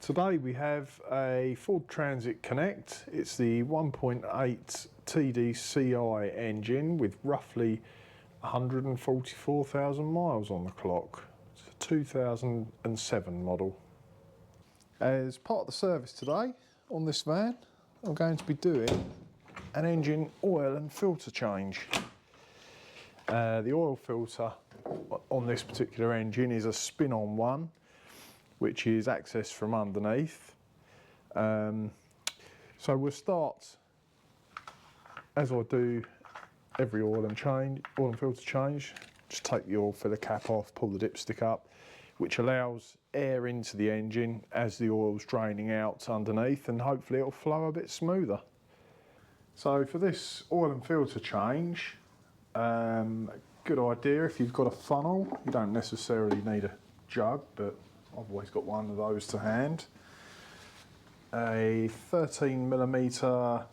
Today we have a Ford Transit Connect. It's the 1.8 TDCi engine with roughly 144,000 miles on the clock. It's a 2007 model. As part of the service today on this van, I'm going to be doing an engine oil and filter change. The oil filter on this particular engine is a spin-on one, which is accessed from underneath. So we'll start, as I do every oil and filter change, just take the oil filler cap off, pull the dipstick up, which allows air into the engine as the oil's draining out underneath, and hopefully it'll flow a bit smoother. So for this oil and filter change, good idea if you've got a funnel. You don't necessarily need a jug, but I've always got one of those to hand. A 13mm,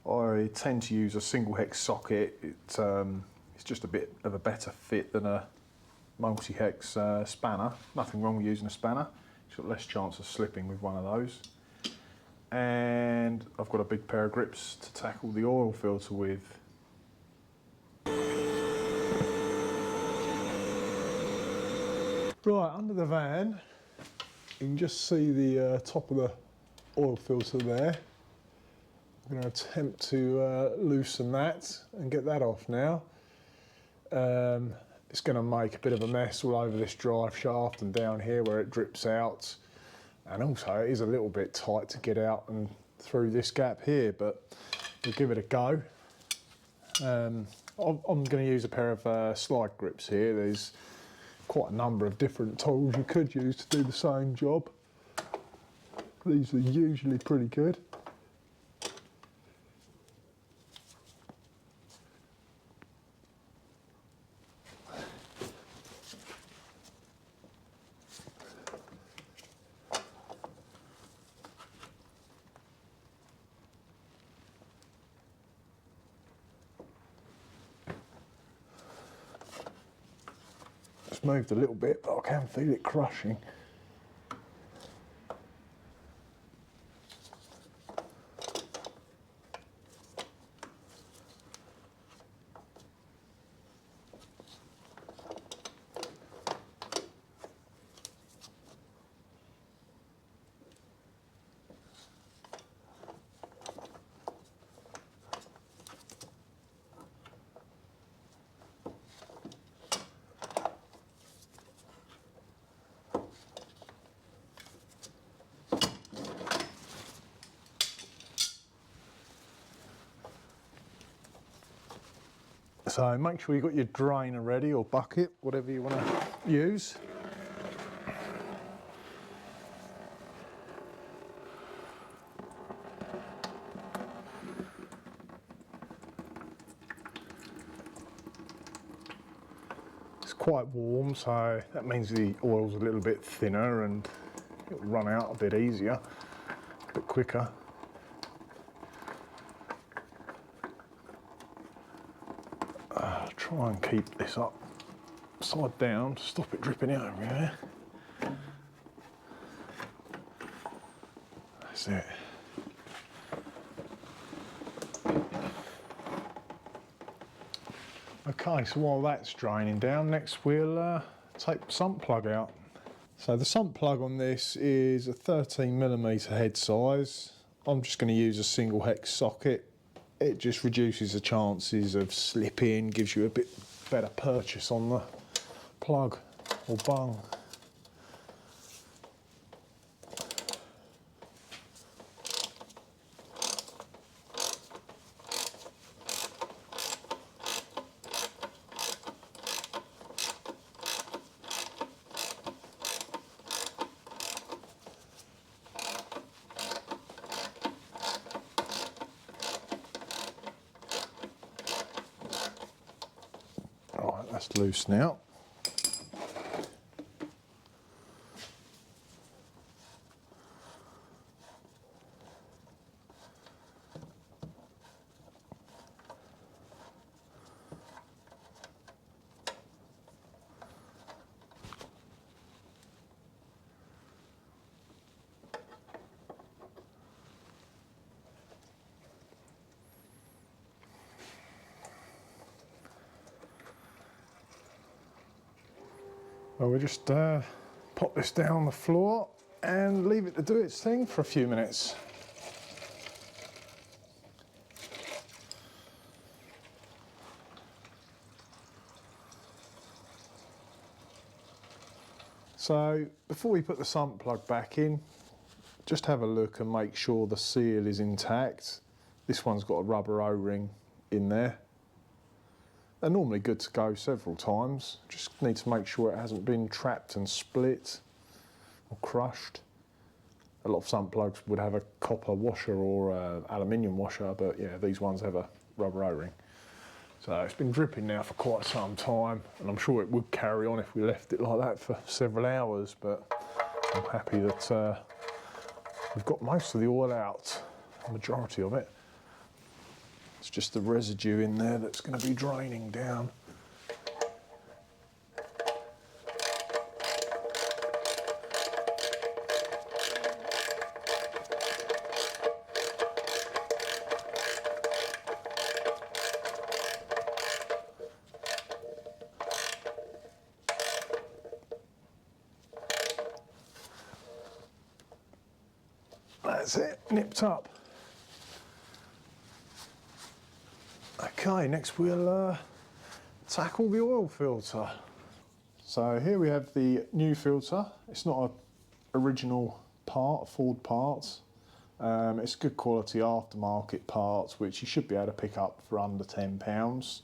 I tend to use a single hex socket. It's just a bit of a better fit than a multi-hex spanner. Nothing wrong with using a spanner. You've got less chance of slipping with one of those. And I've got a big pair of grips to tackle the oil filter with. Right, under the van, you can just see the top of the oil filter there. I'm going to attempt to loosen that and get that off now. It's going to make a bit of a mess all over this drive shaft and down here where it drips out. And also it is a little bit tight to get out and through this gap here, but we'll give it a go. I'm going to use a pair of slide grips here. There's quite a number of different tools you could use to do the same job. These are usually pretty good. It's moved a little bit, but I can feel it crushing. So make sure you've got your drainer ready, or bucket, whatever you want to use. It's quite warm, so that means the oil's a little bit thinner and it'll run out a bit easier, a bit quicker. Try and keep this upside down to stop it dripping out everywhere. That's it. Okay, so while that's draining down, next we'll take the sump plug out. So the sump plug on this is a 13mm head size. I'm just going to use a single hex socket. It just reduces the chances of slipping, gives you a bit better purchase on the plug or bung. Right, that's loose now. Well, we just pop this down on the floor and leave it to do its thing for a few minutes. So before we put the sump plug back in, just have a look and make sure the seal is intact. This one's got a rubber O-ring in there. They're normally good to go several times. Just need to make sure it hasn't been trapped and split or crushed. A lot of sump plugs would have a copper washer or an aluminium washer, but yeah, these ones have a rubber O-ring. So it's been dripping now for quite some time, and I'm sure it would carry on if we left it like that for several hours, but I'm happy that we've got most of the oil out, the majority of it. It's just the residue in there that's going to be draining down. That's it, nipped up. Okay, next we'll tackle the oil filter. So here we have the new filter. It's not an original part, Ford parts. It's good quality aftermarket parts, which you should be able to pick up for under £10.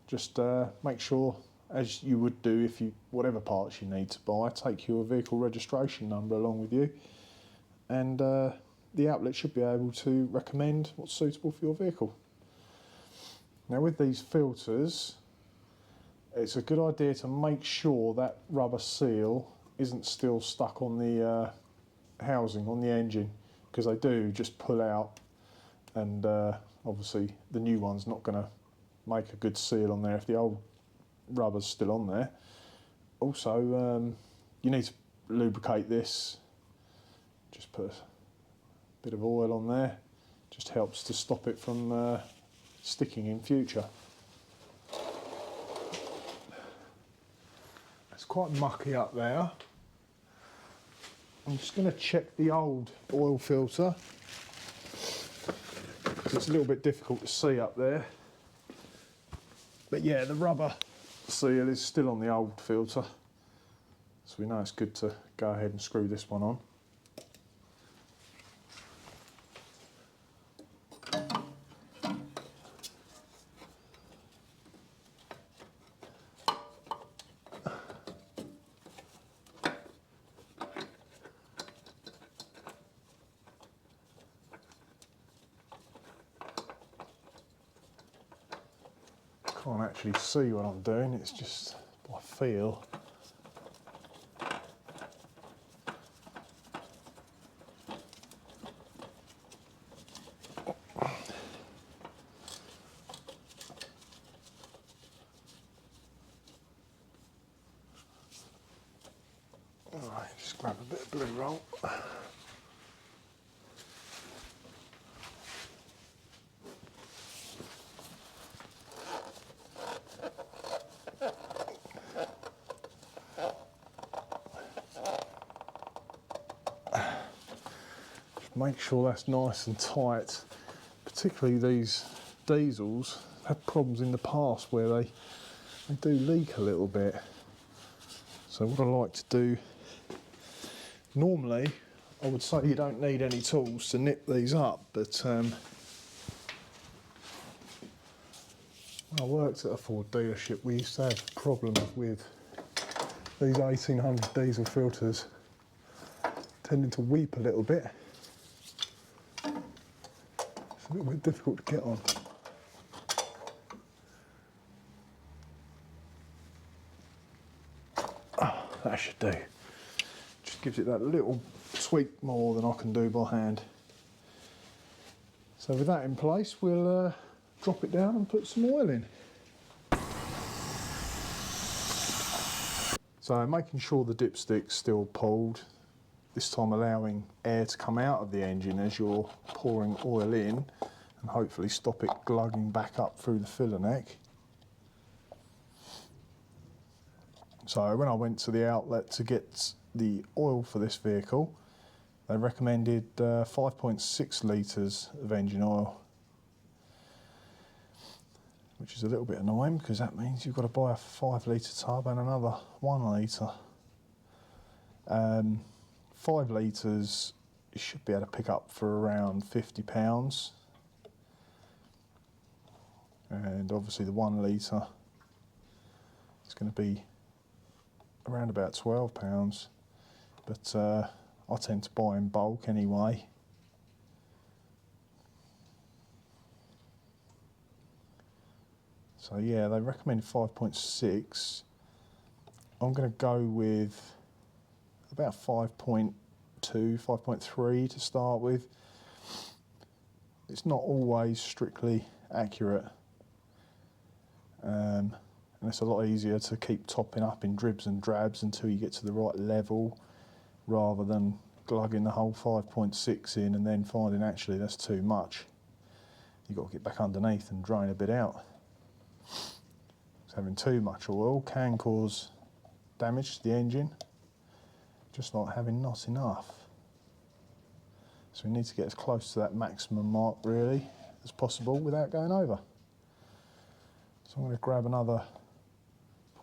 Just make sure, as you would do if you, whatever parts you need to buy, take your vehicle registration number along with you, and the outlet should be able to recommend what's suitable for your vehicle. Now with these filters, it's a good idea to make sure that rubber seal isn't still stuck on the housing on the engine, because they do just pull out, and obviously the new one's not going to make a good seal on there if the old rubber's still on there. Also, you need to lubricate this. Just put a bit of oil on there, just helps to stop it from sticking in future. It's quite mucky up there. I'm just going to check the old oil filter, because it's a little bit difficult to see up there. But yeah, the rubber seal is still on the old filter, so we know it's good to go ahead and screw this one on. Can't actually see what I'm doing, it's just by feel. Alright, just grab a bit of blue roll. Make sure that's nice and tight. Particularly these diesels have had problems in the past where they do leak a little bit. So what I like to do, normally I would say you don't need any tools to nip these up, but when I worked at a Ford dealership, we used to have problems with these 1800 diesel filters tending to weep a little bit. It's a little bit difficult to get on. Oh, that should do. Just gives it that little tweak more than I can do by hand. So with that in place, we'll drop it down and put some oil in. So making sure the dipstick's still pulled, this time allowing air to come out of the engine as you're pouring oil in, and hopefully stop it glugging back up through the filler neck. So when I went to the outlet to get the oil for this vehicle, they recommended 5.6 litres of engine oil, which is a little bit annoying because that means you've got to buy a 5 litre tub and another 1 litre. 5 litres you should be able to pick up for around £50, and obviously the 1 litre is going to be around about £12, but I tend to buy in bulk anyway. So yeah, they recommend 5.6. I'm going to go with about 5.2, 5.3 to start with. It's not always strictly accurate, and it's a lot easier to keep topping up in dribs and drabs until you get to the right level, rather than glugging the whole 5.6 in and then finding actually that's too much. You've got to get back underneath and drain a bit out. So having too much oil can cause damage to the engine, just like having not enough. So we need to get as close to that maximum mark really as possible without going over. So I'm going to grab another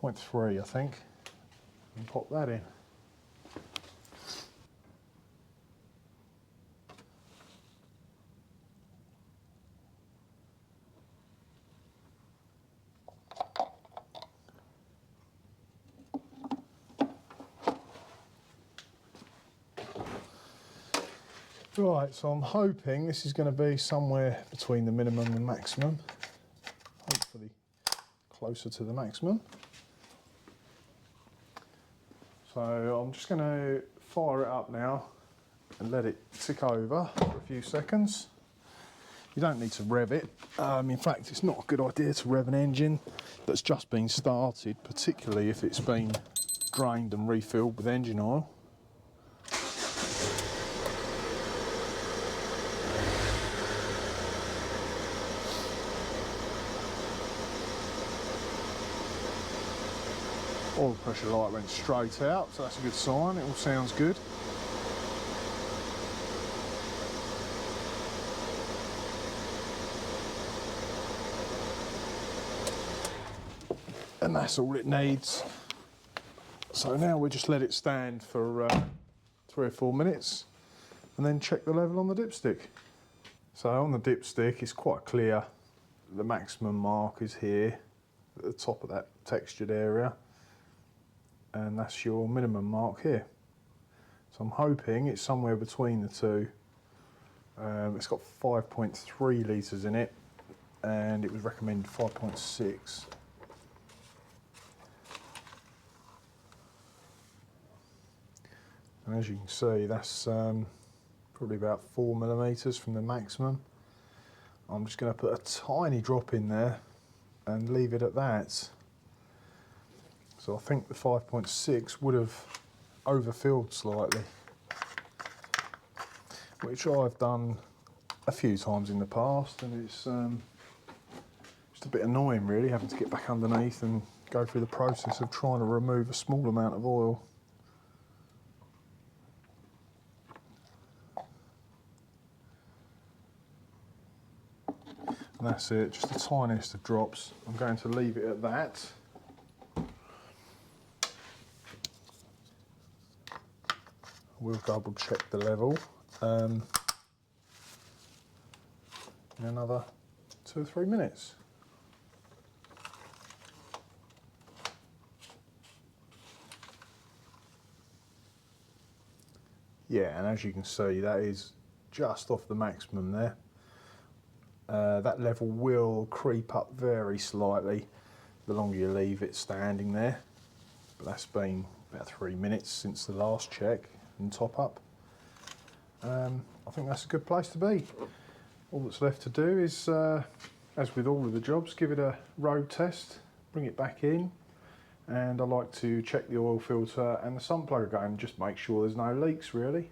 0.3 I think and pop that in. Right, so I'm hoping this is going to be somewhere between the minimum and maximum, hopefully closer to the maximum. So I'm just going to fire it up now and let it tick over for a few seconds. You don't need to rev it. In fact, it's not a good idea to rev an engine that's just been started, particularly if it's been drained and refilled with engine oil. Oil pressure light went straight out, so that's a good sign. It all sounds good. And that's all it needs. So now we just let it stand for 3 or 4 minutes and then check the level on the dipstick. So on the dipstick it's quite clear the maximum mark is here at the top of that textured area, and that's your minimum mark here. So I'm hoping it's somewhere between the two. It's got 5.3 litres in it and it was recommended 5.6. And as you can see, that's probably about 4 millimetres from the maximum. I'm just going to put a tiny drop in there and leave it at that. So I think the 5.6 would have overfilled slightly, which I've done a few times in the past, and it's just a bit annoying really, having to get back underneath and go through the process of trying to remove a small amount of oil. And that's it, just the tiniest of drops. I'm going to leave it at that. We'll double check the level in another 2 or 3 minutes. Yeah, and as you can see, that is just off the maximum there. That level will creep up very slightly the longer you leave it standing there, but that's been about 3 minutes since the last check and top up. I think that's a good place to be. All that's left to do is, as with all of the jobs, give it a road test, bring it back in, and I like to check the oil filter and the sump plug again, just make sure there's no leaks really.